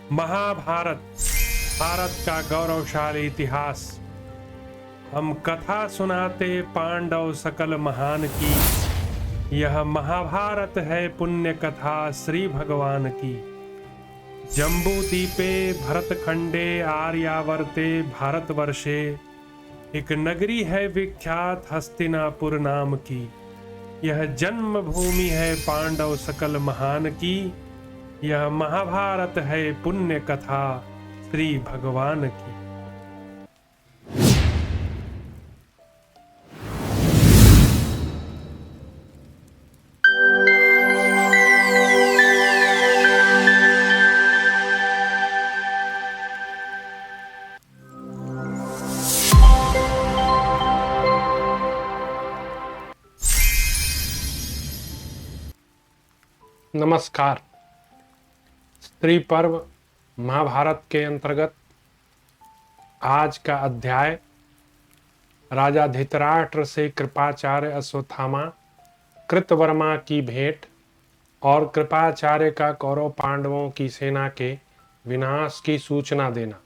महाभारत भारत का गौरवशाली इतिहास। हम कथा सुनाते पांडव सकल महान की। यह महाभारत है पुण्य कथा श्री भगवान की। जम्बू दीपे भरतखंडे आर्यावर्ते भारतवर्षे एक नगरी है विख्यात हस्तिनापुर नाम की। यह जन्म भूमि है पांडव सकल महान की। यह महाभारत है पुण्य कथा श्री भगवान की। नमस्कार। स्त्री पर्व महाभारत के अंतर्गत आज का अध्याय राजा धृतराष्ट्र से कृपाचार्य अश्वत्थामा कृतवर्मा की भेंट और कृपाचार्य का कौरव पांडवों की सेना के विनाश की सूचना देना।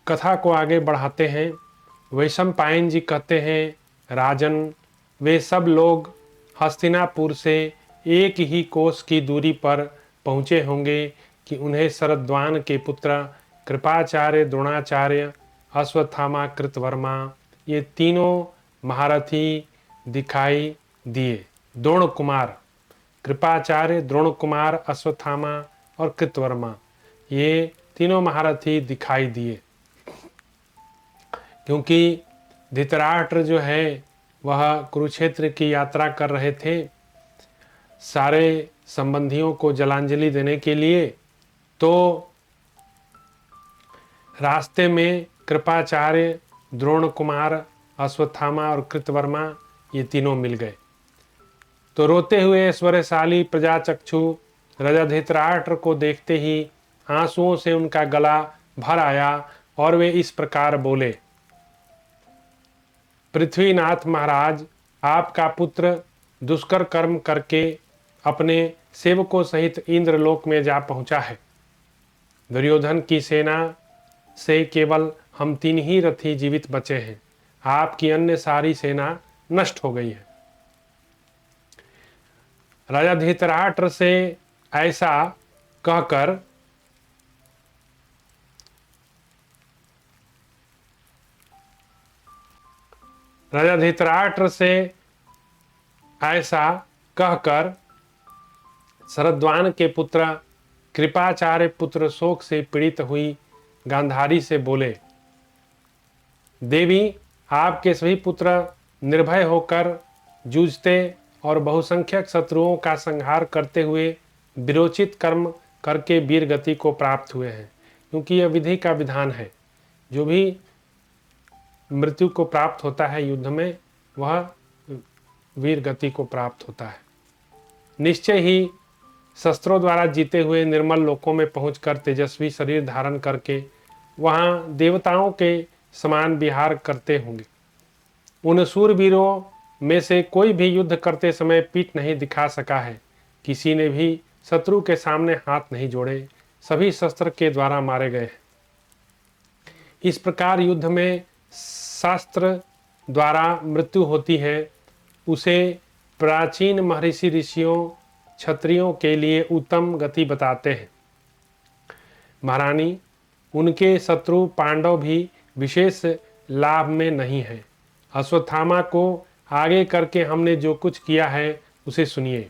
कथा को आगे बढ़ाते हैं। वैशंपायन जी कहते हैं, राजन, वे सब लोग हस्तिनापुर से एक ही कोस की दूरी पर पहुँचे होंगे कि उन्हें शरद्वान के पुत्र कृपाचार्य, द्रोणाचार्य, अश्वत्थामा, कृतवर्मा ये तीनों महारथी दिखाई दिए। द्रोण कुमार, कृपाचार्य, द्रोण कुमार, अश्वत्थामा और कृतवर्मा ये तीनों महारथी दिखाई दिए, क्योंकि धृतराष्ट्र जो है वह कुरुक्षेत्र की यात्रा कर रहे थे सारे संबंधियों को जलांजलि देने के लिए। तो रास्ते में कृपाचार्य, द्रोण कुमार, अश्वत्थामा और कृतवर्मा ये तीनों मिल गए। तो रोते हुए ऐश्वर्यशाली प्रजाचक्षु राजा धृतराष्ट्र को देखते ही आंसुओं से उनका गला भर आया और वे इस प्रकार बोले, पृथ्वीनाथ महाराज, आपका पुत्र दुष्कर कर्म करके अपने सेवकों सहित इंद्रलोक में जा पहुंचा है। दुर्योधन की सेना से केवल हम 3 ही रथी जीवित बचे हैं। आपकी अन्य सारी सेना नष्ट हो गई है। राजा धृतराष्ट्र से ऐसा कहकर राजा धृतराष्ट्र से ऐसा कहकर शरद्वान के पुत्र कृपाचार्य पुत्र शोक से पीड़ित हुई गांधारी से बोले, देवी, आपके सभी पुत्र निर्भय होकर जूझते और बहुसंख्यक शत्रुओं का संहार करते हुए विरोचित कर्म करके वीर गति को प्राप्त हुए हैं। क्योंकि यह विधि का विधान है, जो भी मृत्यु को प्राप्त होता है युद्ध में वह वीर गति को प्राप्त होता है। निश्चय ही शस्त्रों द्वारा जीते हुए निर्मल लोकों में पहुंचकर तेजस्वी शरीर धारण करके वहां देवताओं के समान विहार करते होंगे। उन सूरवीरों में से कोई भी युद्ध करते समय पीठ नहीं दिखा सका है। किसी ने भी शत्रु के सामने हाथ नहीं जोड़े, सभी शस्त्र के द्वारा मारे गए हैं। इस प्रकार युद्ध में शास्त्र द्वारा मृत्यु होती है, उसे प्राचीन महर्षि ऋषियों क्षत्रियों के लिए उत्तम गति बताते हैं। महारानी, उनके शत्रु पांडव भी विशेष लाभ में नहीं है। अश्वत्थामा को आगे करके हमने जो कुछ किया है उसे सुनिए।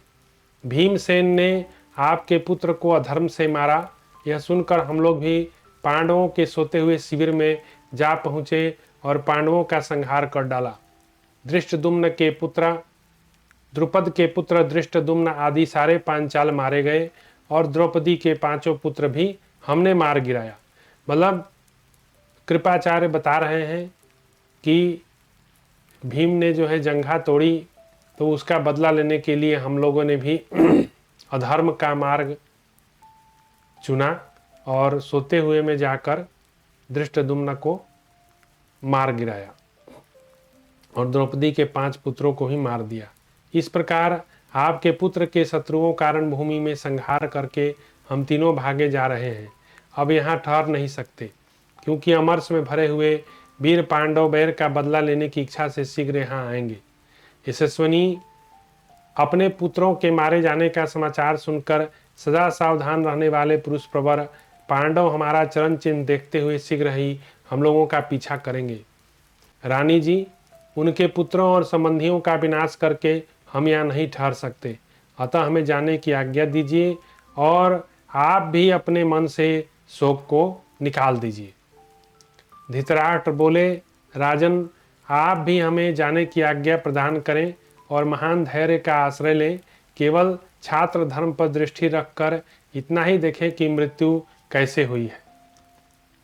भीमसेन ने आपके पुत्र को अधर्म से मारा। यह सुनकर हम लोग भी पांडवों के सोते हुए शिविर में जा पहुँचे और पांडवों का संहार कर डाला। धृष्टद्युम्न के पुत्र, द्रुपद के पुत्र धृष्टद्युम्न आदि सारे पांचाल मारे गए और द्रौपदी के 5 पुत्र भी हमने मार गिराया। मतलब कृपाचार्य बता रहे हैं कि भीम ने जो है जंघा तोड़ी, तो उसका बदला लेने के लिए हम लोगों ने भी अधर्म का मार्ग चुना और सोते हुए में जाकर धृष्टद्युम्न को मार गिराया और द्रौपदी के 5 पुत्रों को ही मार दिया। इस प्रकार आपके पुत्र के शत्रुओं का रणभूमि में संहार करके हम तीनों भागे जा रहे हैं। अब यहाँ ठहर नहीं सकते, क्योंकि अमरस में भरे हुए वीर पांडव बैर का बदला लेने की इच्छा से शीघ्र यहाँ आएंगे। यशस्विनी अपने पुत्रों के मारे जाने का समाचार सुनकर सदा सावधान रहने वाले पुरुष प्रवर पांडव हमारा चरण चिन्ह देखते हुए शीघ्र ही हम लोगों का पीछा करेंगे। रानी जी, उनके पुत्रों और संबंधियों का विनाश करके हम यहाँ नहीं ठहर सकते, अतः हमें जाने की आज्ञा दीजिए और आप भी अपने मन से शोक को निकाल दीजिए। धृतराष्ट्र बोले, राजन, आप भी हमें जाने की आज्ञा प्रदान करें और महान धैर्य का आश्रय लें। केवल छात्र धर्म पर दृष्टि रखकर इतना ही देखें कि मृत्यु कैसे हुई है।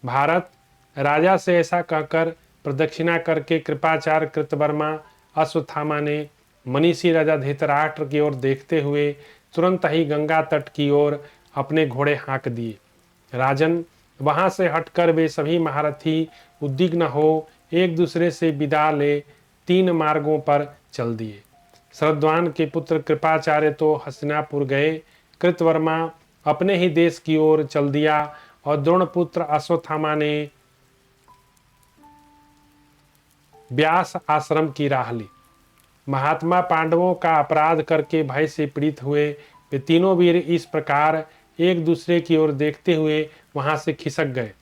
भारत राजा से ऐसा कहकर प्रदक्षिणा करके कृपाचार्य कृतवर्मा अश्वत्थामा ने मनीषी राजा धृतराष्ट्र की ओर देखते हुए तुरंत ही गंगा तट की ओर अपने घोड़े हाँक दिए। राजन, वहां से हटकर वे सभी महारथी उद्विग्न हो एक दूसरे से विदा ले 3 मार्गों पर चल दिए। शरद्वान के पुत्र कृपाचार्य तो हस्तिनापुर गए, कृतवर्मा अपने ही देश की ओर चल दिया और द्रोणपुत्र अश्वत्थामा ने व्यास आश्रम की राह ली। महात्मा पांडवों का अपराध करके भय से पीड़ित हुए वे तीनों वीर इस प्रकार एक दूसरे की ओर देखते हुए वहां से खिसक गए।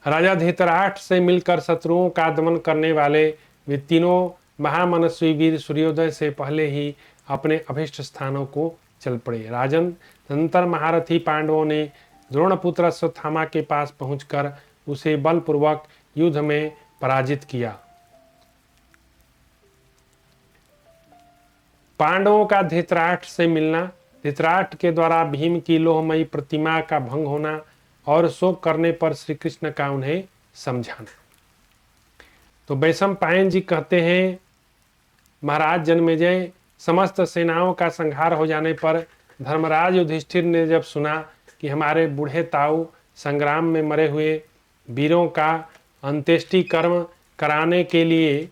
राजा धृतराष्ट्र से मिलकर शत्रुओं का दमन करने वाले वे तीनों महामनस्वी वीर सूर्योदय से पहले ही अपने अभिष्ट स्थानों को चल पड़े। राजन, तदनंतर महारथी पांडवों ने द्रोणपुत्र अश्वत्थामा के पास पहुंचकर उसे बलपूर्वक युद्ध में पराजित किया। पांडवों का धृतराष्ट्र से मिलना, धृतराष्ट्र के द्वारा भीम की लोहमयी प्रतिमा का भंग होना और शोक करने पर श्री कृष्ण का उन्हें समझाना। तो वैशंपायन जी कहते हैं, महाराज जन्मेजय, समस्त सेनाओं का संहार हो जाने पर धर्मराज युधिष्ठिर ने जब सुना कि हमारे बूढ़े ताऊ संग्राम में मरे हुए वीरों का अंत्येष्टि कर्म कराने के लिए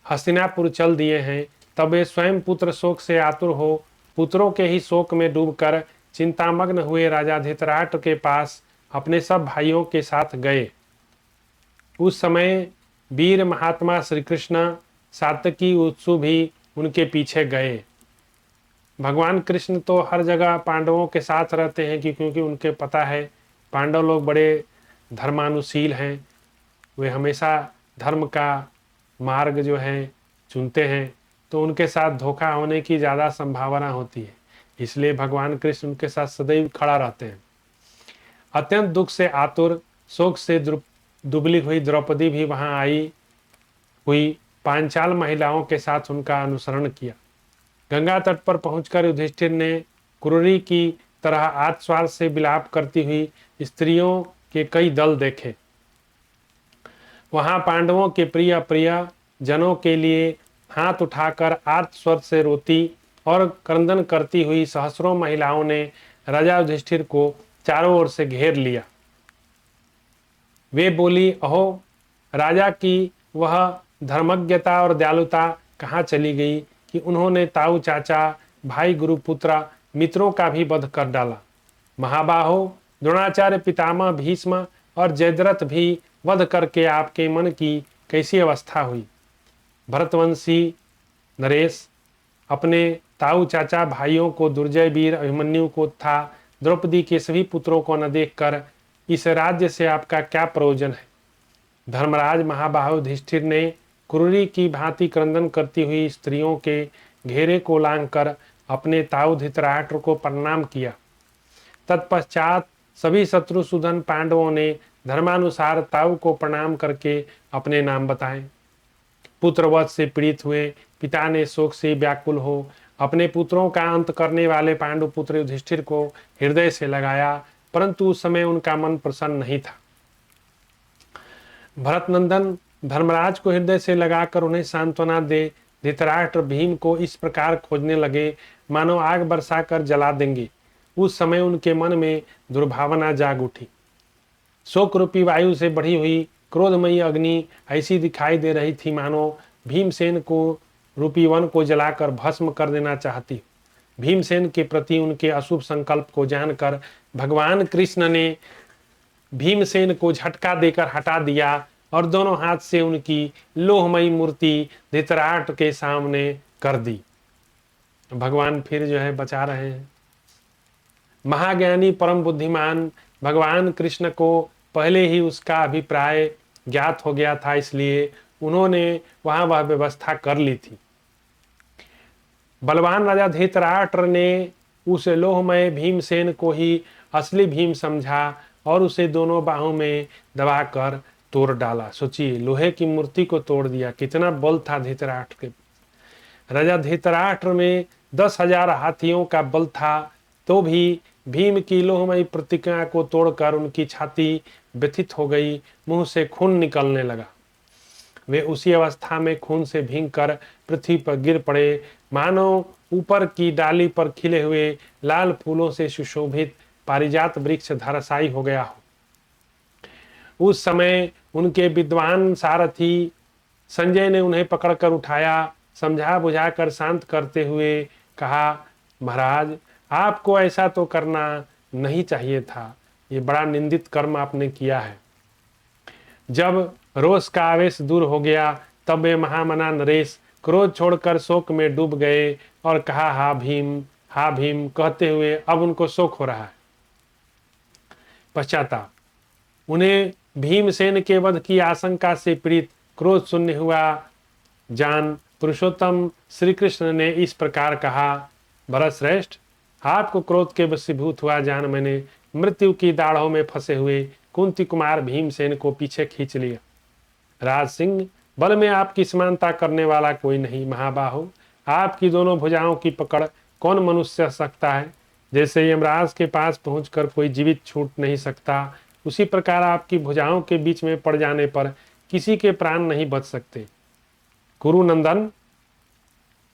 हस्तिनापुर चल दिए हैं, तब वे स्वयं पुत्र शोक से आतुर हो पुत्रों के ही शोक में डूबकर चिंतामग्न हुए राजा धृतराष्ट्र के पास अपने सब भाइयों के साथ गए। उस समय वीर महात्मा श्री कृष्ण, सात्यकी उत्सु भी उनके पीछे गए। भगवान कृष्ण तो हर जगह पांडवों के साथ रहते हैं क्योंकि उनके पता है पांडव लोग बड़े धर्मानुशील हैं, वे हमेशा धर्म का मार्ग जो है चुनते हैं, तो उनके साथ धोखा होने की ज़्यादा संभावना होती है, इसलिए भगवान कृष्ण उनके साथ सदैव खड़ा रहते हैं। अत्यंत दुख से आतुर, शोक से दुबली हुई द्रौपदी भी वहां आई हुई पांचाल महिलाओं के साथ उनका अनुसरण किया। गंगा तट पर पहुंचकर युधिष्ठिर ने क्रूरी की तरह आत्स्वार से विलाप करती हुई स्त्रियों के कई दल देखे। वहां पांडवों के प्रिय अप्रिय जनों के लिए हाथ उठाकर आर्त स्वर से रोती और क्रंदन करती हुई सहस्रों महिलाओं ने राजा युधिष्ठिर को चारों ओर से घेर लिया। वे बोली, अहो, राजा की वह धर्मज्ञता और दयालुता कहाँ चली गई कि उन्होंने ताऊ चाचा, भाई गुरुपुत्र, मित्रों का भी वध कर डाला। महाबाहो, द्रोणाचार्य, पितामह भीष्म और जयद्रथ भी वध करके आपके मन की कैसी अवस्था हुई। भरतवंशी नरेश अपने ताऊ चाचा भाइयों को, दुर्जय वीर अभिमन्यु को तथा द्रौपदी के सभी पुत्रों को न देखकर इस राज्य से आपका क्या प्रयोजन है। धर्मराज महाबाहु युधिष्ठिर ने क्रूरी की भांति क्रंदन करती हुई स्त्रियों के घेरे को लांघकर अपने ताऊ धृतराष्ट्र को प्रणाम किया। तत्पश्चात सभी शत्रुसूदन पांडवों ने धर्मानुसार ताऊ को प्रणाम करके अपने नाम बताए। पुत्रवध से पीड़ित हुए पिता ने शोक से व्याकुल हो अपने पुत्रों का अंत करने वाले पांडु पुत्र युधिष्ठिर को हृदय से लगाया, परंतु उस समय उनका मन प्रसन्न नहीं था। भरतनंदन धर्मराज को हृदय से लगाकर उन्हें सांत्वना दे धृतराष्ट्र भीम को इस प्रकार खोजने लगे मानो आग बरसाकर जला देंगे। उस समय उनके मन में दुर्भावना जाग उठी। शोक रूपी वायु से बढ़ी हुई क्रोधमयी अग्नि ऐसी दिखाई दे रही थी मानो भीमसेन को रूपी वन को जलाकर भस्म कर देना चाहती हो। भीमसेन के प्रति उनके अशुभ संकल्प को जानकर भगवान कृष्ण ने भीमसेन को झटका देकर हटा दिया और दोनों हाथ से उनकी लोहमयी मूर्ति धृतराष्ट्र के सामने कर दी। भगवान फिर जो है बचा रहे हैं। महाज्ञानी परम बुद्धिमान भगवान कृष्ण को पहले ही उसका अभिप्राय ज्ञात हो गया था, इसलिए उन्होंने वहां वह व्यवस्था कर ली थी। बलवान राजा धृतराष्ट्र ने उस लोहमय भीमसेन को ही असली भीम समझा और उसे दोनों बाहों में दबाकर तोड़ डाला। सोचिए, लोहे की मूर्ति को तोड़ दिया, कितना बल था धृतराष्ट्र के। राजा धृतराष्ट्र में 10,000 हाथियों का बल था, तो भी भीम की लोहमयी प्रतिज्ञा को तोड़कर उनकी छाती व्यथित हो गई, मुंह से खून निकलने लगा। वे उसी अवस्था में खून से भीग कर पृथ्वी पर गिर पड़े, मानो ऊपर की डाली पर खिले हुए लाल फूलों से सुशोभित पारिजात वृक्ष धराशायी हो गया हो। उस समय उनके विद्वान सारथी संजय ने उन्हें पकड़कर उठाया, समझा बुझाकर शांत करते हुए कहा, महाराज, आपको ऐसा तो करना नहीं चाहिए था, ये बड़ा निंदित कर्म आपने किया है। जब रोष का आवेश दूर हो गया, तब वे महामना नरेश क्रोध छोड़कर शोक में डूब गए और कहा, हा भीम कहते हुए अब उनको शोक हो रहा है। पश्चाताप, उन्हें भीमसेन के वध की आशंका से पीड़ित क्रोध शून्य हुआ जान पुरुषोत्तम श्री कृष्ण ने इस प्रकार कहा, भरतश्रेष्ठ, आपको क्रोध के वशीभूत हुआ जान मैंने मृत्यु की दाढ़ों में फंसे हुए कुंती कुमार भीमसेन को पीछे खींच लिया। राज सिंह, बल में आपकी समानता करने वाला कोई नहीं। महाबाहु, आपकी दोनों भुजाओं की पकड़ कौन मनुष्य सकता है? जैसे यमराज के पास पहुंचकर कोई जीवित छूट नहीं सकता, उसी प्रकार आपकी भुजाओं के बीच में पड़ जाने पर किसी के प्राण नहीं बच सकते। कुरुनंदन,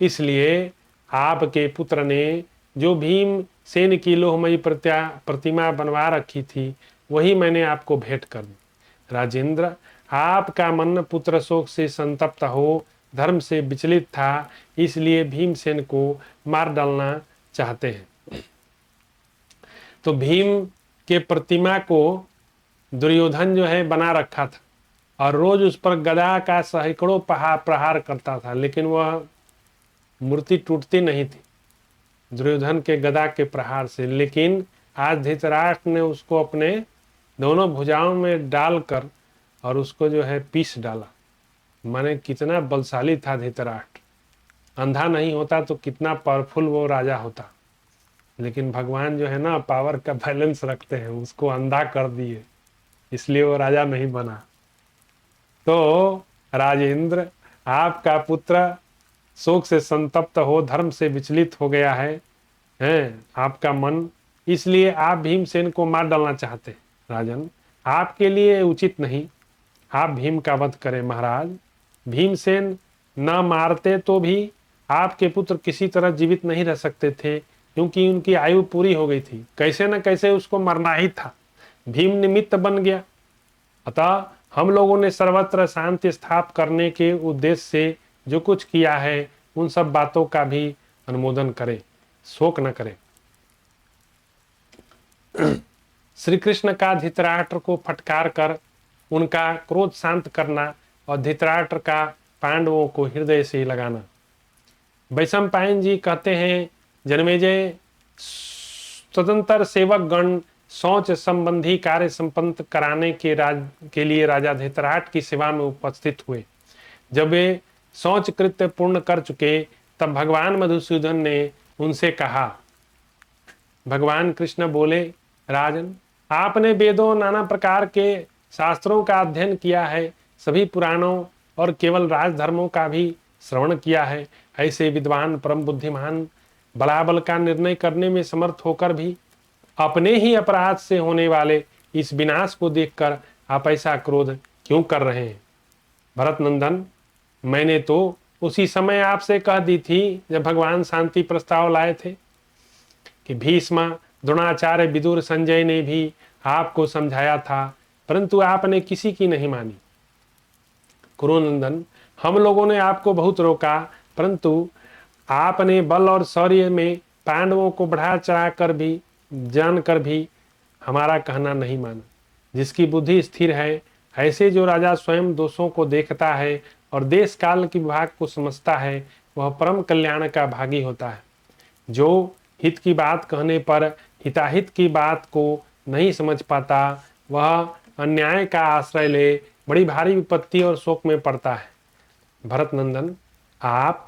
इसलिए आपके पुत्र ने जो भीमसेन की लोहमयी प्रतिमा बनवा रखी थी, वही मैंने आपको भेंट कर दी। राजेंद्र, आपका मन पुत्र शोक से संतप्त हो धर्म से विचलित था, इसलिए भीमसेन को मार डालना चाहते हैं। तो भीम के प्रतिमा को दुर्योधन जो है बना रखा था और रोज उस पर गदा का सैकड़ों प्रहार करता था, लेकिन वह मूर्ति टूटती नहीं थी दुर्योधन के गदा के प्रहार से। लेकिन आज धृतराष्ट्र ने उसको अपने दोनों भुजाओं में डालकर और उसको जो है पीस डाला। माने कितना बलशाली था धृतराष्ट्र। अंधा नहीं होता तो कितना पावरफुल वो राजा होता, लेकिन भगवान जो है ना पावर का बैलेंस रखते हैं, उसको अंधा कर दिए, इसलिए वो राजा नहीं बना। तो राजेंद्र, आपका पुत्र शोक से संतप्त हो धर्म से विचलित हो गया है आपका मन, इसलिए आप भीमसेन को मार डालना चाहते हैं। राजन, आपके लिए उचित नहीं, आप भीम का वध करें। महाराज, भीमसेन न मारते तो भी आपके पुत्र किसी तरह जीवित नहीं रह सकते थे, क्योंकि उनकी आयु पूरी हो गई थी। कैसे न कैसे उसको मरना ही था। भीम निमित्त बन गया। अतः हम लोगों ने सर्वत्र शांति स्थापित करने के उद्देश्य से जो कुछ किया है, उन सब बातों का भी अनुमोदन करें, शोक न करें। श्री कृष्ण का धृतराष्ट्र को फटकार कर उनका क्रोध शांत करना और धृतराष्ट्र का पांडवों को हृदय से लगाना। वैशंपायन जी कहते हैं, जन्मेजय, स्वतंत्र सेवक गण शौच संबंधी कार्य संपन्न कराने के लिए राजा धृतराष्ट्र की सेवा में उपस्थित हुए। जब वे शौच कृत्य पूर्ण कर चुके, तब भगवान मधुसूदन ने उनसे कहा। भगवान कृष्ण बोले, राजन, आपने वेदों नाना प्रकार के शास्त्रों का अध्ययन किया है, सभी पुराणों और केवल राजधर्मों का भी श्रवण किया है। ऐसे विद्वान परम बुद्धिमान बलाबल का निर्णय करने में समर्थ होकर भी अपने ही अपराध से होने वाले इस विनाश को देखकर आप ऐसा क्रोध क्यों कर रहे हैं? भरत नंदन, मैंने तो उसी समय आपसे कह दी थी जब भगवान शांति प्रस्ताव लाए थे कि भीष्म, द्रोणाचार्य, विदुर, संजय ने भी आपको समझाया था, परंतु आपने किसी की नहीं मानी। कुरुनंदन, हम लोगों ने आपको बहुत रोका, परंतु आपने बल और शौर्य में पांडवों को बढ़ा चढ़ा कर भी जानकर भी हमारा कहना नहीं माना। जिसकी बुद्धि स्थिर है, ऐसे जो राजा स्वयं दोषों को देखता है और देश काल के विभाग को समझता है, वह परम कल्याण का भागी होता है। जो हित की बात कहने पर हिताहित की बात को नहीं समझ पाता, वह अन्याय का आश्रय ले बड़ी भारी विपत्ति और शोक में पड़ता है। भरत नंदन, आप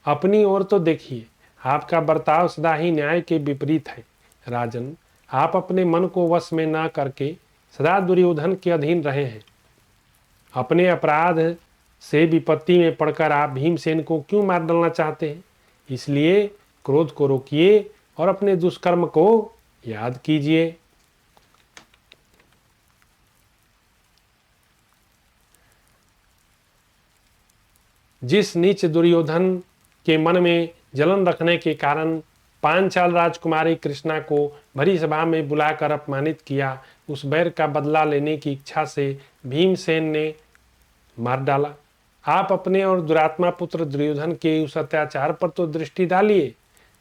अपनी ओर तो देखिए, आपका बर्ताव सदा ही न्याय के विपरीत है। राजन, आप अपने मन को वश में न करके सदा दुर्योधन के अधीन रहे हैं। अपने अपराध से विपत्ति में पड़कर आप भीमसेन को क्यों मार डालना चाहते हैं? इसलिए क्रोध को रोकिए और अपने दुष्कर्म को याद कीजिए। जिस नीच दुर्योधन के मन में जलन रखने के कारण पांचाल राजकुमारी कृष्णा को भरी सभा में बुलाकर अपमानित किया, उस बैर का बदला लेने की इच्छा से भीमसेन ने मार डाला। आप अपने और दुरात्मा पुत्र दुर्योधन के उस अत्याचार पर तो दृष्टि डालिए,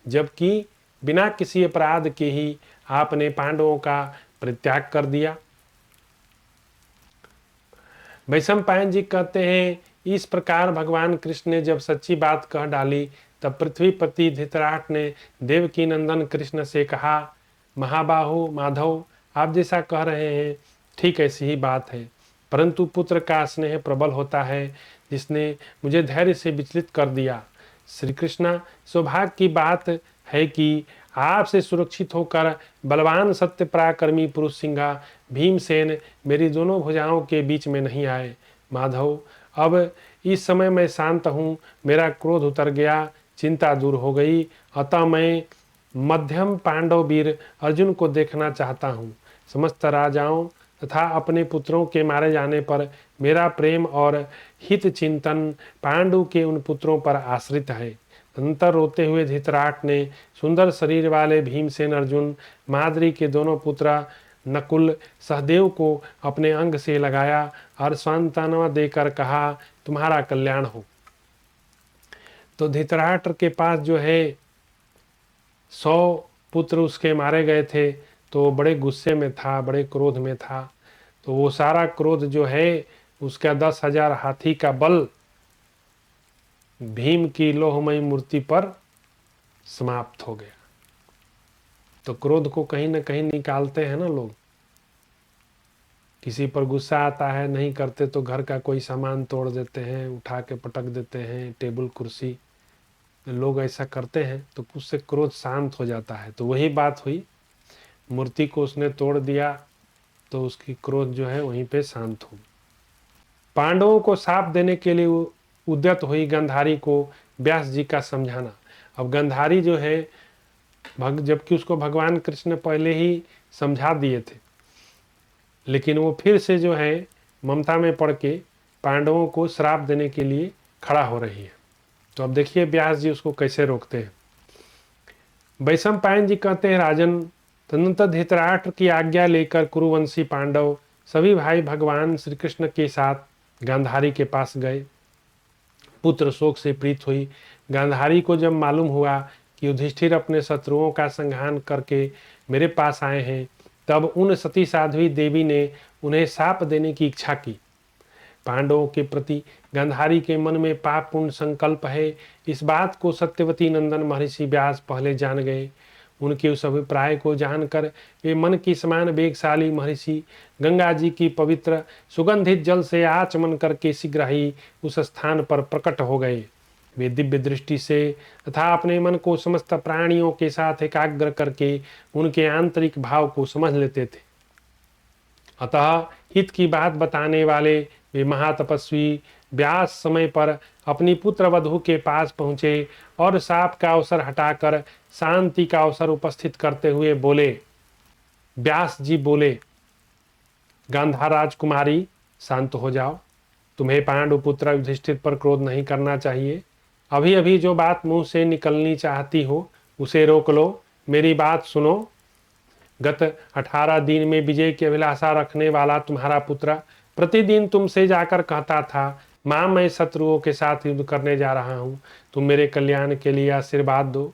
जबकि बिना किसी अपराध के ही आपने पांडवों का परित्याग कर दिया। वैशंपायन जी कहते हैं, इस प्रकार भगवान कृष्ण ने जब सच्ची बात कह डाली, तब पृथ्वीपति धृतराष्ट्र ने देवकी नंदन कृष्ण से कहा, महाबाहु माधव, आप जैसा कह रहे हैं ठीक ऐसी ही बात है, परंतु पुत्र का स्नेह प्रबल होता है, जिसने मुझे धैर्य से विचलित कर दिया। श्री कृष्णा, सौभाग्य की बात है कि आपसे सुरक्षित होकर बलवान सत्य पराक्रमी पुरुष सिंहा भीमसेन मेरी दोनों भुजाओं के बीच में नहीं आए। माधव, अब इस समय मैं शांत हूँ, मेरा क्रोध उतर गया, चिंता दूर हो गई, अतः मैं मध्यम पांडव वीर अर्जुन को देखना चाहता हूँ। समस्त राजाओं तथा अपने पुत्रों के मारे जाने पर मेरा प्रेम और हित चिंतन पांडु के उन पुत्रों पर आश्रित है। तदनंतर रोते हुए धृतराष्ट्र ने सुंदर शरीर वाले भीमसेन, अर्जुन, माद्री के दोनों पुत्र नकुल, सहदेव को अपने अंग से लगाया और सांत्वना देकर कहा, तुम्हारा कल्याण हो। तो धृतराष्ट्र के पास जो है 100 पुत्र उसके मारे गए थे, तो बड़े गुस्से में था, बड़े क्रोध में था। तो वो सारा क्रोध जो है उसका 10,000 हाथी का बल भीम की लोहमयी मूर्ति पर समाप्त हो गया। तो क्रोध को कहीं ना कहीं निकालते हैं ना लोग। किसी पर गुस्सा आता है, नहीं करते तो घर का कोई सामान तोड़ देते हैं, उठा के पटक देते हैं, टेबल कुर्सी, लोग ऐसा करते हैं तो उससे क्रोध शांत हो जाता है। तो वही बात हुई, मूर्ति को उसने तोड़ दिया तो उसकी क्रोध जो है वहीं पे शांत हो। पांडवों को साप देने के लिए उद्यत हुई गंधारी को व्यास जी का समझाना। अब गंधारी जो है जबकि उसको भगवान कृष्ण पहले ही समझा दिए थे, लेकिन वो फिर से जो है ममता में पड़ के पांडवों को श्राप देने के लिए खड़ा हो रही है। तो अब देखिए व्यास जी उसको कैसे रोकते हैं। वैशंपायन जी कहते हैं, राजन, तदनंतर धृतराष्ट्र की आज्ञा लेकर कुरुवंशी पांडव सभी भाई भगवान श्री कृष्ण के साथ गांधारी के पास गए। पुत्र शोक से प्रीत हुई। गांधारी को जब मालूम हुआ कि युधिष्ठिर अपने शत्रुओं का संहार करके मेरे पास आए हैं, तब उन सती साध्वी देवी ने उन्हें शाप देने की इच्छा की। पांडवों के प्रति गांधारी के मन में पाप पूर्ण संकल्प है, इस बात को सत्यवती नंदन महर्षि व्यास पहले जान गए। उनके उस अभिप्राय को जानकर वे मन की समान वेगशाली महर्षि गंगा जी की पवित्र सुगंधित जल से आचमन करके शीघ्र ही उस स्थान पर प्रकट हो गए। वे दिव्य दृष्टि से तथा अपने मन को समस्त प्राणियों के साथ एकाग्र करके उनके आंतरिक भाव को समझ लेते थे। अतः हित की बात बताने वाले वे महातपस्वी व्यास समय पर अपनी पुत्र वधू के पास पहुंचे और शाप का अवसर हटाकर शांति का अवसर उपस्थित करते हुए बोले। व्यास जी बोले, गांधार राजकुमारी, शांत हो जाओ। तुम्हें पांडु पुत्र युधिष्ठिर पर क्रोध नहीं करना चाहिए। अभी अभी जो बात मुंह से निकलनी चाहती हो उसे रोक लो। मेरी बात सुनो। गत 18 दिन में विजय की अभिलाषा रखने वाला तुम्हारा पुत्र प्रतिदिन तुमसे जाकर कहता था माँ, मैं शत्रुओं के साथ युद्ध करने जा रहा हूँ, तुम मेरे कल्याण के लिए आशीर्वाद दो।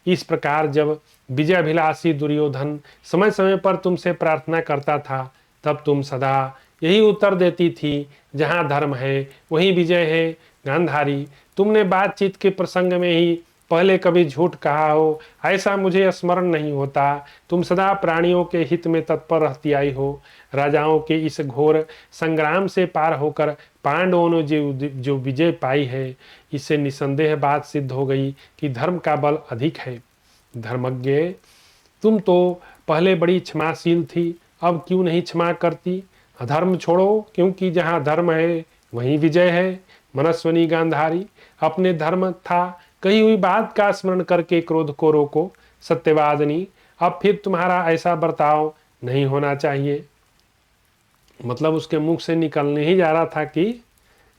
इस प्रकार जब विजयाभिलाषी दुर्योधन समय समय पर तुमसे प्रार्थना करता था, तब तुम सदा यही उत्तर देती थी, जहाँ धर्म है वहीं विजय है। गांधारी, तुमने बातचीत के प्रसंग में ही पहले कभी झूठ कहा हो, ऐसा मुझे स्मरण नहीं होता। तुम सदा प्राणियों के हित में तत्पर रहती आई हो। राजाओं के इस घोर संग्राम से पार होकर पांडवों ने जो विजय पाई है, इससे निसंदेह बात सिद्ध हो गई कि धर्म का बल अधिक है। धर्मज्ञ, तुम तो पहले बड़ी क्षमाशील थी, अब क्यों नहीं क्षमा करती? अधर्म छोड़ो, क्योंकि जहाँ धर्म है वहीं विजय है। मनस्विनी गांधारी, अपने धर्म था कही हुई बात का स्मरण करके क्रोध को रोको। सत्यवादिनी, अब फिर तुम्हारा ऐसा बर्ताव नहीं होना चाहिए। मतलब उसके मुख से निकलने ही जा रहा था कि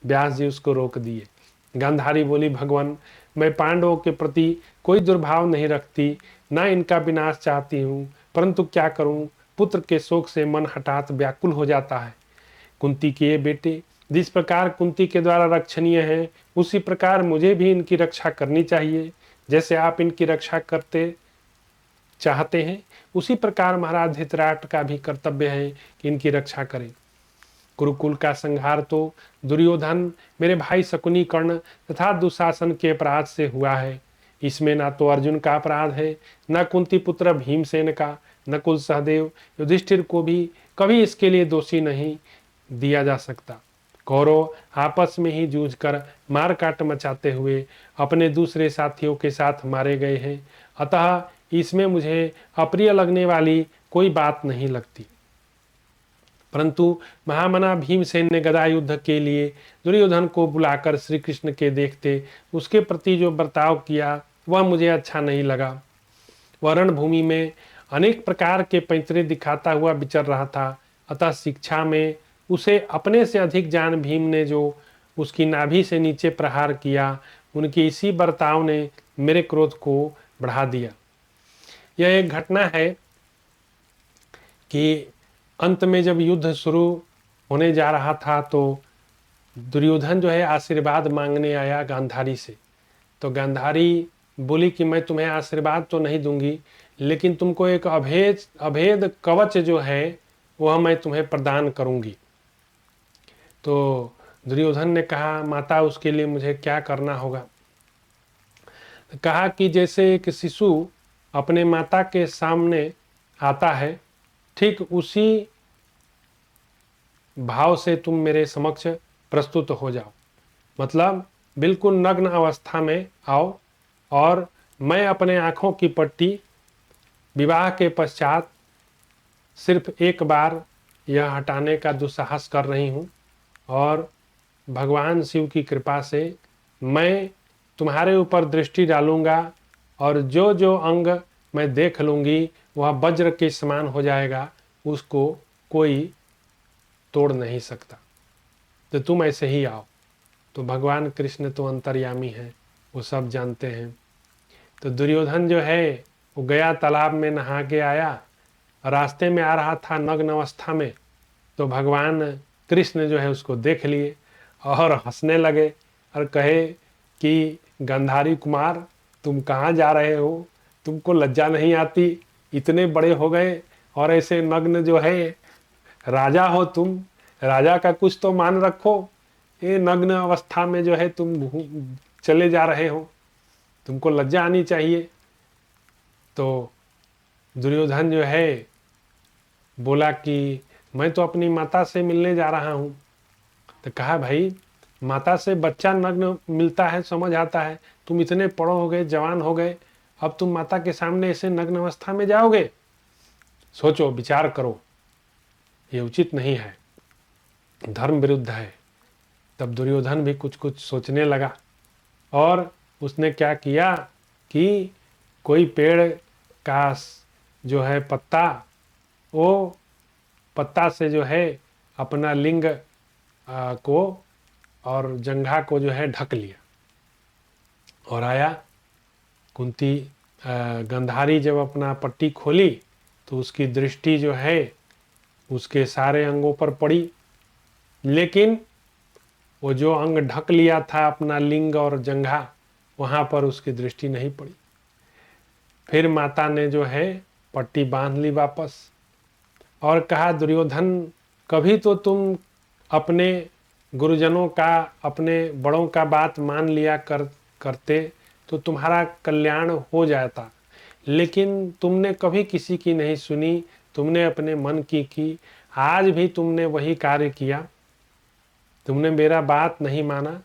व्यास जी उसको रोक दिए। गांधारी बोली, भगवान, मैं पांडवों के प्रति कोई दुर्भाव नहीं रखती, ना इनका विनाश चाहती हूँ, परंतु क्या करूँ, पुत्र के शोक से मन हठात व्याकुल हो जाता है। कुंती के ये बेटे जिस प्रकार कुंती के द्वारा रक्षणीय हैं, उसी प्रकार मुझे भी इनकी रक्षा करनी चाहिए। जैसे आप इनकी रक्षा करते चाहते हैं, उसी प्रकार महाराज धृतराष्ट्र का भी कर्तव्य है कि इनकी रक्षा करें। कुरुकुल का संहार तो दुर्योधन, मेरे भाई शकुनी, कर्ण तथा दुशासन के अपराध से हुआ है। इसमें ना तो अर्जुन का अपराध है, न कुंती पुत्र भीमसेन का, नकुल, सहदेव, युधिष्ठिर को भी कभी इसके लिए दोषी नहीं दिया जा सकता। कौरव आपस में ही जूझकर मारकाट मचाते हुए अपने दूसरे साथियों के साथ मारे गए हैं, अतः इसमें मुझे अप्रिय लगने वाली कोई बात नहीं लगती। परंतु महामना भीमसेन ने गदा युद्ध के लिए दुर्योधन को बुलाकर श्री कृष्ण के देखते उसके प्रति जो बर्ताव किया, वह मुझे अच्छा नहीं लगा। वह रणभूमि में अनेक प्रकार के पैंतरे दिखाता हुआ विचर रहा था, अतः शिक्षा में उसे अपने से अधिक जान भीम ने जो उसकी नाभि से नीचे प्रहार किया, उनके इसी बर्ताव ने मेरे क्रोध को बढ़ा दिया। यह एक घटना है कि अंत में जब युद्ध शुरू होने जा रहा था, तो दुर्योधन जो है आशीर्वाद मांगने आया गांधारी से। तो गांधारी बोली कि मैं तुम्हें आशीर्वाद तो नहीं दूंगी, लेकिन तुमको एक अभेद कवच जो है वह मैं तुम्हें प्रदान करूंगी। तो दुर्योधन ने कहा, माता, उसके लिए मुझे क्या करना होगा? कहा कि जैसे एक शिशु अपने माता के सामने आता है, ठीक उसी भाव से तुम मेरे समक्ष प्रस्तुत हो जाओ। मतलब बिल्कुल नग्न अवस्था में आओ, और मैं अपने आँखों की पट्टी विवाह के पश्चात सिर्फ एक बार यह हटाने का दुस्साहस कर रही हूँ, और भगवान शिव की कृपा से मैं तुम्हारे ऊपर दृष्टि डालूंगा, और जो जो अंग मैं देख लूँगी वह वज्र के समान हो जाएगा, उसको कोई तोड़ नहीं सकता। तो तुम ऐसे ही आओ। तो भगवान कृष्ण तो अंतर्यामी हैं, वो सब जानते हैं। तो दुर्योधन जो है वो गया, तालाब में नहा के आया, रास्ते में आ रहा था नग्न अवस्था में। तो भगवान कृष्ण जो है उसको देख लिए और हंसने लगे और कहे कि गांधारी कुमार, तुम कहाँ जा रहे हो? तुमको लज्जा नहीं आती? इतने बड़े हो गए और ऐसे नग्न जो है, राजा हो तुम, राजा का कुछ तो मान रखो। ये नग्न अवस्था में जो है तुम चले जा रहे हो, तुमको लज्जा आनी चाहिए। तो दुर्योधन जो है बोला कि मैं तो अपनी माता से मिलने जा रहा हूँ। तो कहा, भाई, माता से बच्चा नग्न मिलता है, समझ आता है, तुम इतने बड़े हो गए, जवान हो गए, अब तुम माता के सामने ऐसे नग्न अवस्था में जाओगे? सोचो, विचार करो, ये उचित नहीं है, धर्म विरुद्ध है। तब दुर्योधन भी कुछ कुछ सोचने लगा, और उसने क्या किया कि कोई पेड़ का जो है पत्ता, वो पत्ता से जो है अपना लिंग को और जंघा को जो है ढक लिया और आया। कुंती गंधारी जब अपना पट्टी खोली तो उसकी दृष्टि जो है उसके सारे अंगों पर पड़ी, लेकिन वो जो अंग ढक लिया था अपना लिंग और जंघा, वहाँ पर उसकी दृष्टि नहीं पड़ी। फिर माता ने जो है पट्टी बांध ली वापस और कहा, दुर्योधन कभी तो तुम अपने गुरुजनों का, अपने बड़ों का बात मान लिया करते तो तुम्हारा कल्याण हो जाता, लेकिन तुमने कभी किसी की नहीं सुनी, तुमने अपने मन की। आज भी तुमने वही कार्य किया, तुमने मेरा बात नहीं माना।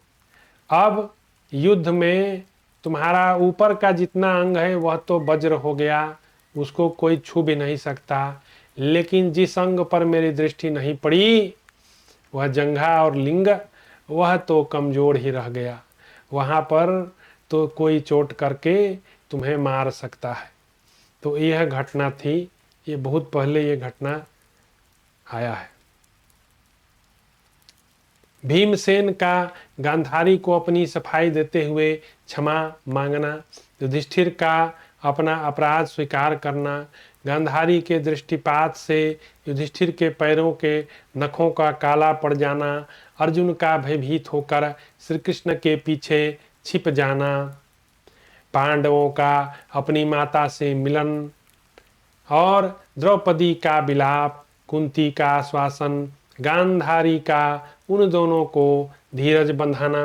अब युद्ध में तुम्हारा ऊपर का जितना अंग है वह तो वज्र हो गया, उसको कोई छू भी नहीं सकता, लेकिन जिस अंग पर मेरी दृष्टि नहीं पड़ी, वह जंघा और लिंग, वह तो कमजोर ही रह गया। वहाँ पर तो कोई चोट करके तुम्हें मार सकता है। तो यह घटना थी, ये बहुत पहले ये घटना आया है। भीमसेन का गांधारी को अपनी सफाई देते हुए क्षमा मांगना, युधिष्ठिर का अपना अपराध स्वीकार करना, गांधारी के दृष्टिपात से युधिष्ठिर के पैरों के नखों का काला पड़ जाना, अर्जुन का भयभीत होकर श्री कृष्ण के पीछे छिप जाना, पांडवों का अपनी माता से मिलन और द्रौपदी का विलाप, कुंती का आश्वासन, गांधारी का उन दोनों को धीरज बंधाना।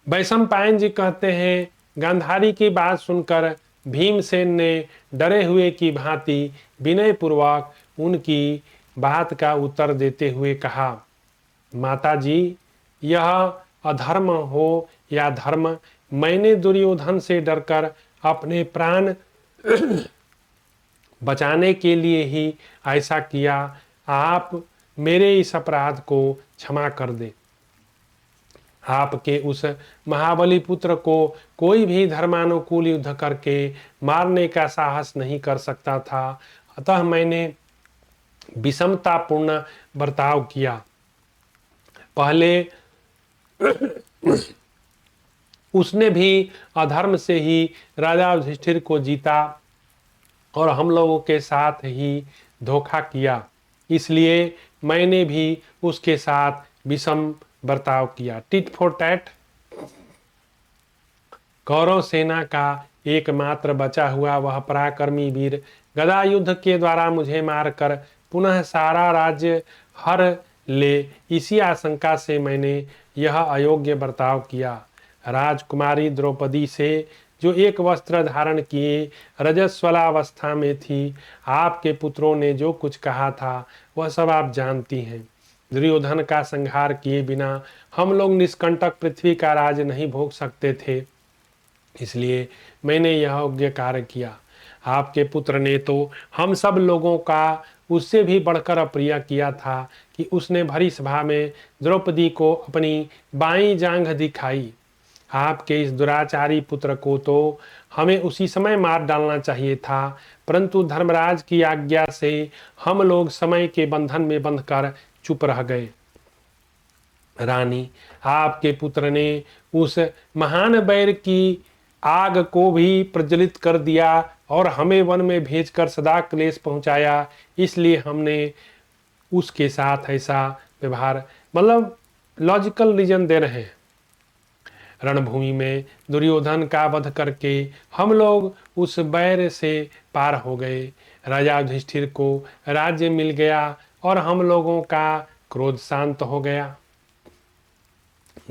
वैशंपायन जी कहते हैं, गांधारी की बात सुनकर भीमसेन ने डरे हुए की भांति विनय पूर्वक उनकी बात का उत्तर देते हुए कहा, माता जी, यह अधर्म हो या धर्म, मैंने दुर्योधन से डरकर अपने प्राण बचाने के लिए ही ऐसा किया। आप मेरे इस अपराध को क्षमा कर दे। आपके उस महाबली पुत्र को कोई भी धर्मानुकूल युद्ध करके मारने का साहस नहीं कर सकता था, अतः मैंने विषमतापूर्ण बर्ताव किया। पहले उसने भी अधर्म से ही राजा युधिष्ठिर को जीता और हम लोगों के साथ ही धोखा किया, इसलिए मैंने भी उसके साथ विषम बर्ताव किया। Tit for tat. कौरव सेना का एकमात्र बचा हुआ वह पराक्रमी वीर गदा युद्ध के द्वारा मुझे मारकर पुनः सारा राज्य हर ले, इसी आशंका से मैंने यह अयोग्य बर्ताव किया। राजकुमारी द्रौपदी से जो एक वस्त्र धारण किए रजस्वलावस्था में थी, आपके पुत्रों ने जो कुछ कहा था वह सब आप जानती हैं। दुर्योधन का संहार किए बिना हम लोग निष्कंटक पृथ्वी का राज नहीं भोग सकते थे, इसलिए मैंने यह योग्य कार्य किया। आपके पुत्र ने तो हम सब लोगों का उससे भी बढ़कर अप्रिय किया था कि उसने भरी सभा में द्रौपदी को अपनी बाईं जांघ दिखाई। आपके इस दुराचारी पुत्र को तो हमें उसी समय मार डालना चाहिए था, परंतु धर्मराज की आज्ञा से हम लोग समय के बंधन में बंधकर चुप रह गए। रानी, आपके पुत्र ने उस महान बैर की आग को भी प्रज्वलित कर दिया और हमें वन में भेजकर सदा क्लेश पहुंचाया, इसलिए हमने उसके साथ ऐसा व्यवहार, मतलब लॉजिकल रीजन दे रहे हैं। रणभूमि में दुर्योधन का वध करके हम लोग उस बैर से पार हो गए। राजा युधिष्ठिर को राज्य मिल गया और हम लोगों का क्रोध शांत हो गया।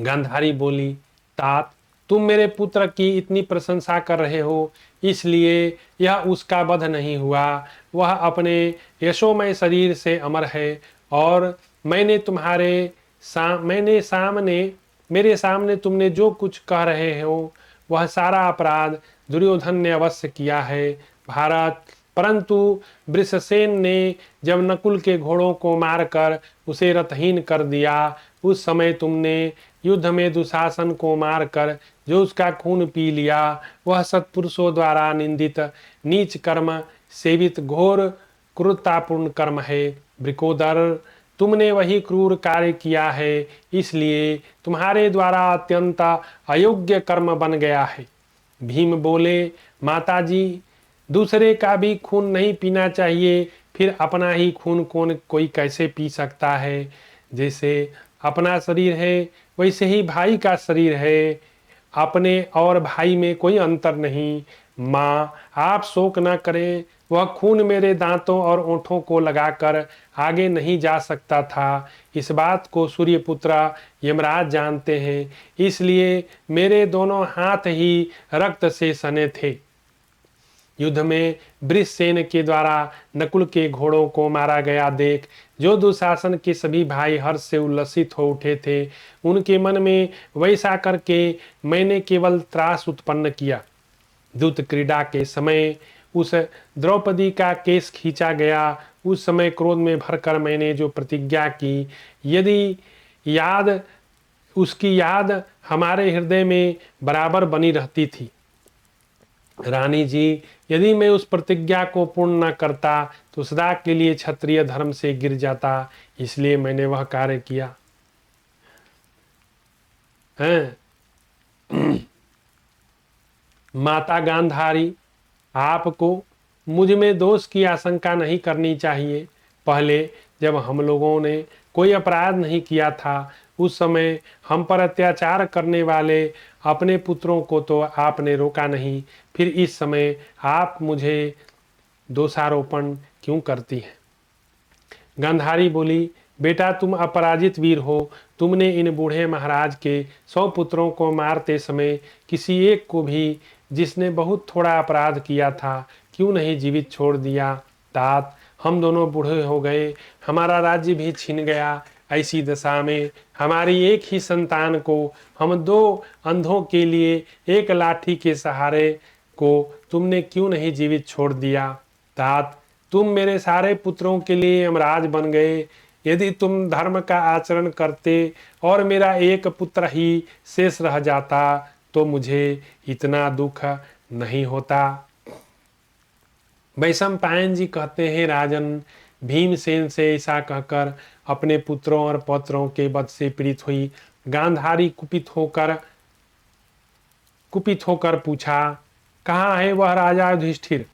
गांधारी बोली, तात, तुम मेरे पुत्र की इतनी प्रशंसा कर रहे हो, इसलिए यह उसका वध नहीं हुआ। वह अपने यशोमय शरीर से अमर है और मेरे सामने तुमने जो कुछ कह रहे हो वह सारा अपराध दुर्योधन ने अवश्य किया है भारत। परंतु वृषसेन ने जब नकुल के घोड़ों को मारकर उसे रथहीन कर दिया, उस समय तुमने युद्ध में दुशासन को मारकर जो उसका खून पी लिया, वह सत्पुरुषों द्वारा निंदित नीच कर्म सेवित घोर क्रूरतापूर्ण कर्म है। वृकोदर, तुमने वही क्रूर कार्य किया है, इसलिए तुम्हारे द्वारा अत्यंत अयोग्य कर्म बन गया है। भीम बोले, माताजी, दूसरे का भी खून नहीं पीना चाहिए, फिर अपना ही खून कौन कोई कैसे पी सकता है। जैसे अपना शरीर है वैसे ही भाई का शरीर है, अपने और भाई में कोई अंतर नहीं। माँ आप शोक न करें, वह खून मेरे दांतों और ओंठों को लगाकर आगे नहीं जा सकता था। इस बात को सूर्यपुत्र यमराज जानते हैं, इसलिए मेरे दोनों हाथ ही रक्त से सने थे। युद्ध में वृषसेन के द्वारा नकुल के घोड़ों को मारा गया देख जो दुशासन के सभी भाई हर्ष से उल्लसित हो उठे थे, उनके मन में वैसा करके मैंने केवल त्रास उत्पन्न किया। दूत क्रीड़ा के समय उस द्रौपदी का केस खींचा गया। उस समय क्रोध में भरकर मैंने जो प्रतिज्ञा की, यदि याद उसकी याद हमारे हृदय में बराबर बनी रहती थी। रानी जी, यदि मैं उस प्रतिज्ञा को पूर्ण न करता तो सदा के लिए क्षत्रिय धर्म से गिर जाता, इसलिए मैंने वह कार्य किया है। माता गांधारी, आपको मुझ में दोष की आशंका नहीं करनी चाहिए। पहले जब हम लोगों ने कोई अपराध नहीं किया था, उस समय हम पर अत्याचार करने वाले अपने पुत्रों को तो आपने रोका नहीं, फिर इस समय आप मुझे दोषारोपण क्यों करती हैं। गांधारी बोली, बेटा तुम अपराजित वीर हो। तुमने इन बूढ़े महाराज के 100 पुत्रों को मारते समय किसी एक को भी, जिसने बहुत थोड़ा अपराध किया था, क्यों नहीं जीवित छोड़ दिया। तात हम दोनों बूढ़े हो गए, हमारा राज्य भी छिन गया। ऐसी दशा में हमारी एक ही संतान को हम 2 अंधों के लिए एक लाठी के सहारे को तुमने क्यों नहीं जीवित छोड़ दिया। तात तुम मेरे सारे पुत्रों के लिए यमराज बन गए। यदि तुम धर्म का आचरण करते और मेरा एक पुत्र ही शेष रह जाता तो मुझे इतना दुख नहीं होता। वैशंपायन जी कहते हैं, राजन, भीमसेन से ऐसा कहकर अपने पुत्रों और पौत्रों के वध से पीड़ित हुई गांधारी कुपित होकर पूछा, कहाँ है वह राजा युधिष्ठिर।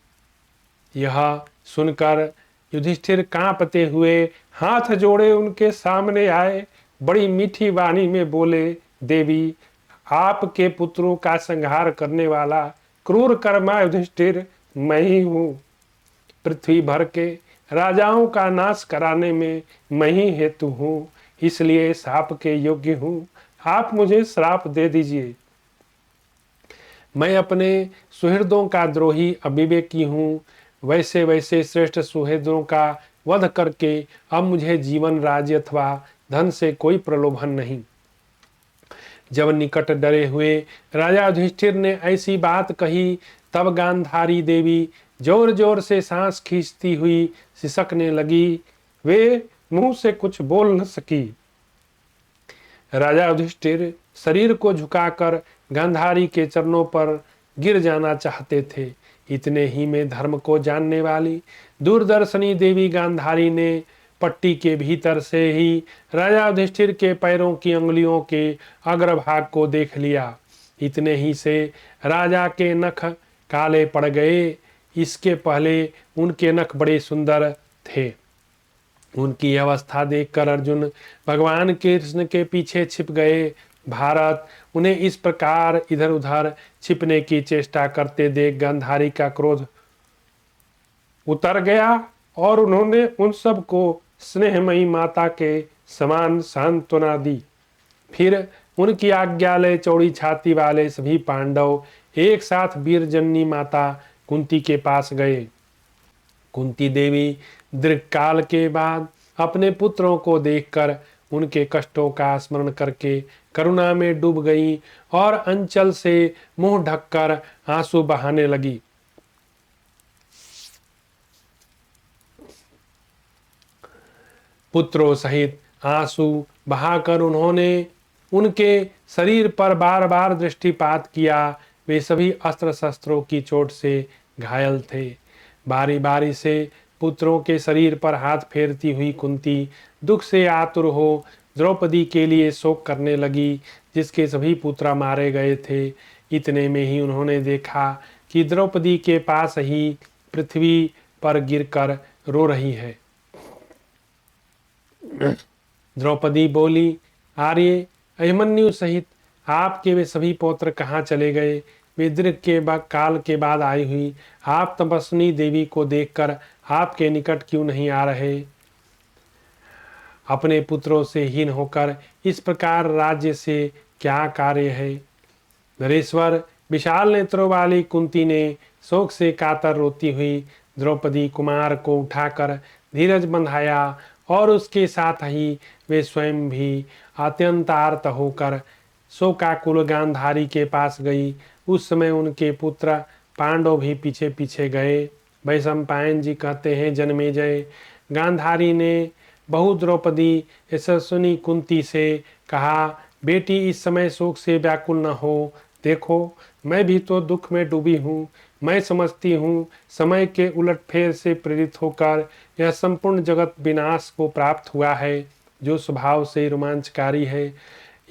यह सुनकर युधिष्ठिर कांपते हुए हाथ जोड़े उनके सामने आए, बड़ी मीठी वाणी में बोले, देवी, आपके पुत्रों का संहार करने वाला क्रूर कर्मा युधिष्ठिर मैं ही हूँ। पृथ्वी भर के राजाओं का नाश कराने में मैं ही हेतु हूँ, इसलिए श्राप के योग्य हूँ। आप मुझे श्राप दे दीजिए। मैं अपने सुहृदों का द्रोही अविवेकी हूँ, वैसे वैसे श्रेष्ठ सुहृदों का वध करके अब मुझे जीवन, राज्य अथवा धन से कोई प्रलोभन नहीं। जब निकट डरे हुए राजा युधिष्ठिर ने ऐसी बात कही, तब गांधारी देवी जोर जोर से सांस खींचती हुई सिसकने लगी। वे मुंह से कुछ बोल न सकी। राजा युधिष्ठिर शरीर को झुकाकर गांधारी के चरणों पर गिर जाना चाहते थे। इतने ही में धर्म को जानने वाली दूरदर्शनी देवी गांधारी ने पट्टी के भीतर से ही राजा युधिष्ठिर के पैरों की अंगुलियों के अग्रभाग को देख लिया। इतने ही से राजा के नख काले पड़ गए। इसके पहले उनके नख बड़े सुंदर थे। उनकी अवस्था देखकर अर्जुन भगवान कृष्ण के पीछे छिप गए। भारत उन्हें इस प्रकार इधर उधर छिपने की चेष्टा करते देख गांधारी का क्रोध उतर गया और उन्होंने उन सब को स्नेहमयी माता के समान सांत्वना दी। फिर उनकी आज्ञा ले चौड़ी छाती वाले सभी पांडव एक साथ वीरजननी माता कुंती के पास गए। कुंती देवी दीर्घकाल के बाद अपने पुत्रों को देखकर उनके कष्टों का स्मरण करके करुणा में डूब गई और अंचल से मुंह ढककर आंसू बहाने लगी। पुत्रों सहित आंसू बहाकर उन्होंने उनके शरीर पर बार बार दृष्टिपात किया। वे सभी अस्त्र शस्त्रों की चोट से घायल थे। बारी बारी से पुत्रों के शरीर पर हाथ फेरती हुई कुंती दुख से आतुर हो द्रौपदी के लिए शोक करने लगी, जिसके सभी पुत्र मारे गए थे। इतने में ही उन्होंने देखा कि द्रौपदी के पास ही पृथ्वी पर गिरकर रो रही है। द्रौपदी बोली, आर्य, अभिमन्यु सहित आपके वे सभी पौत्र कहाँ चले गए? वे दीर्घ के काल के बाद आई हुई आप तपस्विनी देवी को देखकर आपके निकट क्यों नहीं आ रहे? अपने पुत्रों से हीन होकर इस प्रकार राज्य से क्या कार्य है? नरेश्वर, विशाल नेत्रों वाली कुंती ने शोक से कातर रोती हुई द्रौपदी कुमार को उठाकर धीरज बंधाया और उसके साथ ही वे स्वयं भी अत्यंत आर्त होकर शोकाकुल गांधारी के पास गई। उस समय उनके पुत्र पांडव भी पीछे पीछे गए। वैशंपायन जी कहते हैं, जन्मेजय, गांधारी ने बहु द्रौपदी यशस्विनी कुंती से कहा, बेटी इस समय शोक से व्याकुल न हो। देखो, मैं भी तो दुख में डूबी हूँ। मैं समझती हूँ समय के उलटफेर से प्रेरित होकर यह संपूर्ण जगत विनाश को प्राप्त हुआ है, जो स्वभाव से रोमांचकारी है।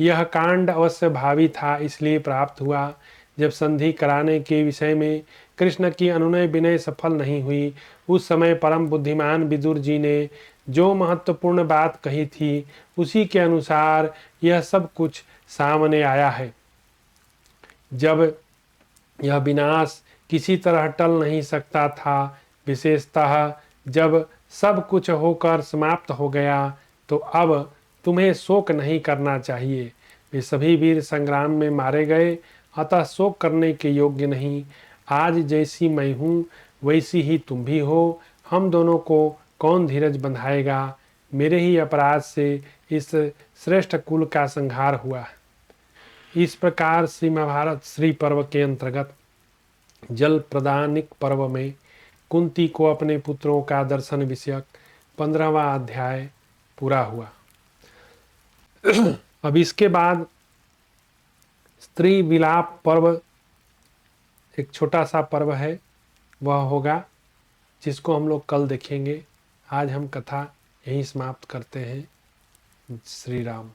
यह कांड अवश्य भावी था, इसलिए प्राप्त हुआ। जब संधि कराने के विषय में कृष्ण की अनुनय विनय सफल नहीं हुई, उस समय परम बुद्धिमान विदुर जी ने जो महत्वपूर्ण बात कही थी, उसी के अनुसार यह सब कुछ सामने आया है। जब यह विनाश किसी तरह टल नहीं सकता था, विशेषतः जब सब कुछ होकर समाप्त हो गया, तो अब तुम्हें शोक नहीं करना चाहिए। वे सभी वीर संग्राम में मारे गए, अतः शोक करने के योग्य नहीं। आज जैसी मैं हूँ वैसी ही तुम भी हो। हम दोनों को कौन धीरज बंधाएगा? मेरे ही अपराध से इस श्रेष्ठ कुल का संहार हुआ। इस प्रकार श्री महाभारत श्री पर्व के अंतर्गत जल प्रदानिक पर्व में कुंती को अपने पुत्रों का दर्शन विषयक 15वां अध्याय पूरा हुआ। अब इसके बाद स्त्री विलाप पर्व, एक छोटा सा पर्व है, वह होगा, जिसको हम लोग कल देखेंगे। आज हम कथा यहीं समाप्त करते हैं। श्री राम।